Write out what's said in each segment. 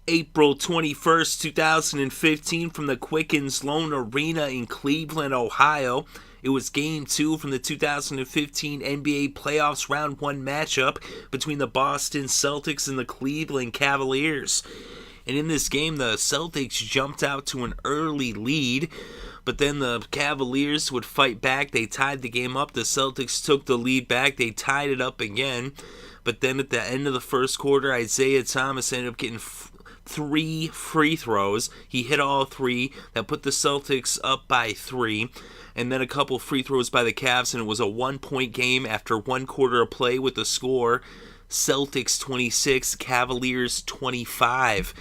April 21st, 2015, from the Quicken's Lone Arena in Cleveland, Ohio. It was Game 2 from the 2015 NBA Playoffs Round 1 matchup between the Boston Celtics and the Cleveland Cavaliers. And in this game, the Celtics jumped out to an early lead, but then the Cavaliers would fight back. They tied the game up. The Celtics took the lead back. They tied it up again. But then at the end of the first quarter, Isaiah Thomas ended up getting 3 free throws. He hit all 3. That put the Celtics up by 3. And then a couple free throws by the Cavs, and it was a 1-point game after 1 quarter of play with the score Celtics 26, Cavaliers 25.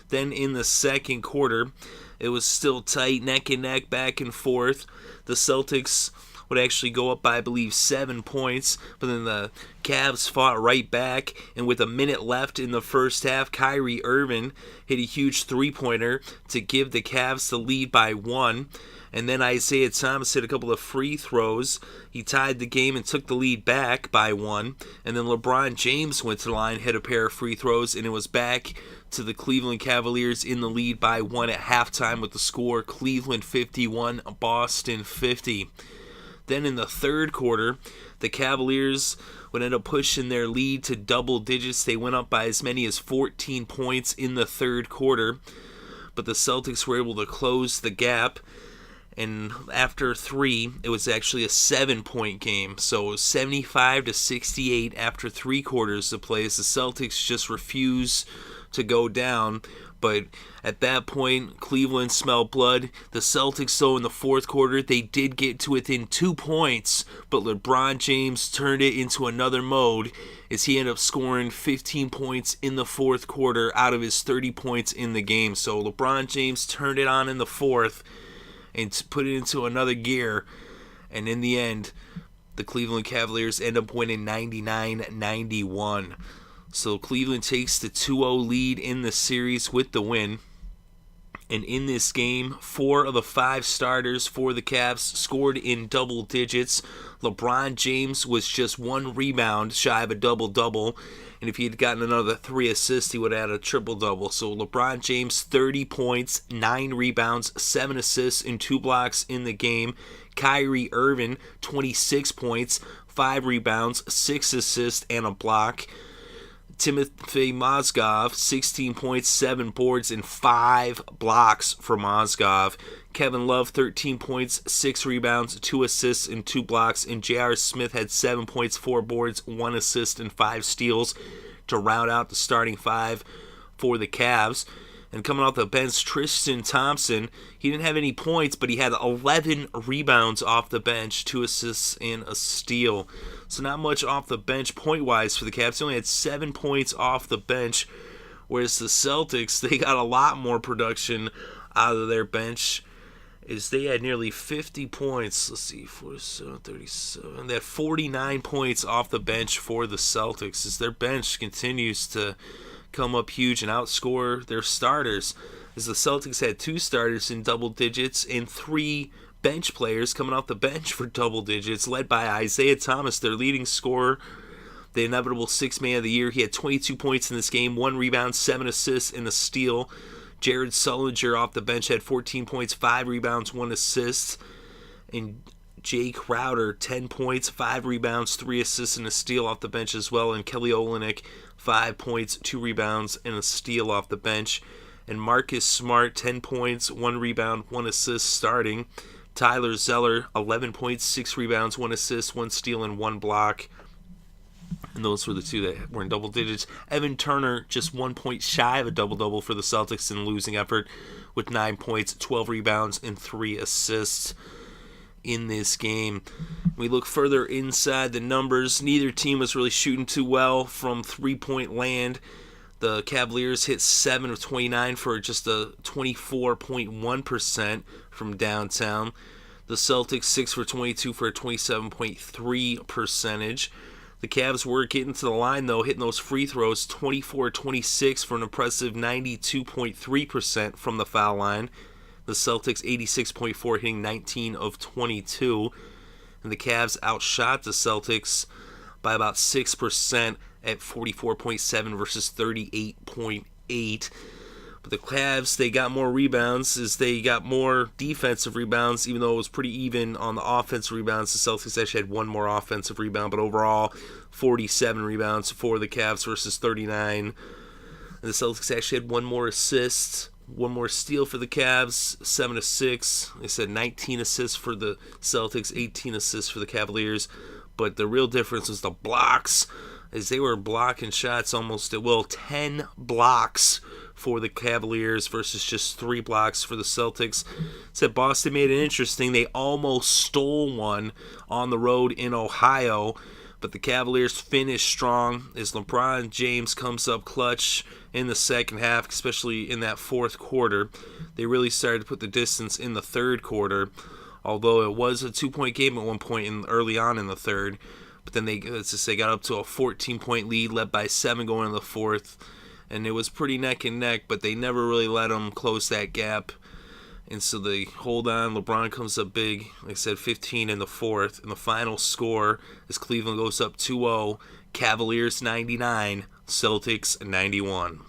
Then in the second quarter, it was still tight, neck and neck, back and forth. The Celtics would actually go up by, I believe, 7 points, but then the Cavs fought right back, and with a minute left in the first half, Kyrie Irving hit a huge three-pointer to give the Cavs the lead by 1. And then Isaiah Thomas hit a couple of free throws. He tied the game and took the lead back by 1. And then LeBron James went to the line, hit a pair of free throws, and it was back to the Cleveland Cavaliers in the lead by 1 at halftime with the score Cleveland 51, Boston 50. Then in the third quarter, the Cavaliers would end up pushing their lead to double digits. They went up by as many as 14 points in the third quarter, but the Celtics were able to close the gap. And after 3, it was actually a 7-point game. So it was 75-68 after 3 quarters of play as the Celtics just refused to go down. But at that point, Cleveland smelled blood. The Celtics, though, in the fourth quarter, they did get to within 2 points, but LeBron James turned it into another mode as he ended up scoring 15 points in the fourth quarter out of his 30 points in the game. So LeBron James turned it on in the fourth and put it into another gear. And in the end, the Cleveland Cavaliers end up winning 99-91. So Cleveland takes the 2-0 lead in the series with the win. And in this game, 4 of the 5 starters for the Cavs scored in double digits. LeBron James was just 1 rebound shy of a double-double. And if he had gotten another 3 assists, he would have had a triple-double. So LeBron James, 30 points, 9 rebounds, 7 assists, and 2 blocks in the game. Kyrie Irving, 26 points, 5 rebounds, 6 assists, and a block. Timofey Mozgov, 16 points, 7 boards, and 5 blocks for Mozgov. Kevin Love, 13 points, 6 rebounds, 2 assists, and 2 blocks. And J.R. Smith had 7 points, 4 boards, 1 assist, and 5 steals to round out the starting 5 for the Cavs. And coming off the bench, Tristan Thompson, he didn't have any points, but he had 11 rebounds off the bench, 2 assists, and a steal. So not much off the bench point-wise for the Cavs. They only had 7 points off the bench, whereas the Celtics, they got a lot more production out of their bench, as they had nearly 50 points. Let's see, 47, 37. They had 49 points off the bench for the Celtics, as their bench continues to come up huge and outscore their starters, as the Celtics had 2 starters in double digits and 3 bench players coming off the bench for double digits, led by Isaiah Thomas, their leading scorer, the inevitable 6th man of the year. He had 22 points in this game, 1 rebound, 7 assists, and a steal. Jared Sullinger off the bench had 14 points, 5 rebounds, 1 assist. And Jae Crowder, 10 points, 5 rebounds, 3 assists, and a steal off the bench as well. And Kelly Olynyk, 5 points, 2 rebounds, and a steal off the bench. And Marcus Smart, 10 points, 1 rebound, 1 assist starting. Tyler Zeller, 11 points, 6 rebounds, 1 assist, 1 steal, and 1 block. And those were the 2 that were in double digits. Evan Turner, just 1 point shy of a double-double for the Celtics in a losing effort, with 9 points, 12 rebounds, and 3 assists in this game. We look further inside the numbers. Neither team was really shooting too well from three-point land. The Cavaliers hit 7 of 29 for just a 24.1% from downtown. The Celtics 6 for 22 for a 27.3 percentage. The Cavs were getting to the line, though, hitting those free throws, 24-26 for an impressive 92.3% from the foul line. The Celtics 86.4, hitting 19 of 22. And the Cavs outshot the Celtics by about 6% at 44.7 versus 38.8. But the Cavs, they got more rebounds as they got more defensive rebounds, even though it was pretty even on the offensive rebounds. The Celtics actually had one more offensive rebound, but overall 47 rebounds for the Cavs versus 39. And the Celtics actually had one more assist, one more steal for the Cavs, 7-6. They said 19 assists for the Celtics, 18 assists for the Cavaliers. But the real difference was the blocks, as they were blocking shots almost at will. 10 blocks for the Cavaliers versus just 3 blocks for the Celtics. Said Boston made it interesting. They almost stole one on the road in Ohio, but the Cavaliers finished strong as LeBron James comes up clutch in the second half, especially in that fourth quarter. They really started to put the distance in the third quarter, although it was a 2-point game at one point early on in the third. But then they got up to a 14-point lead, led by 7 going in the fourth. And it was pretty neck and neck, but they never really let them close that gap. And so they hold on. LeBron comes up big, like I said, 15 in the fourth. And the final score is Cleveland goes up 2-0. Cavaliers 99, Celtics 91.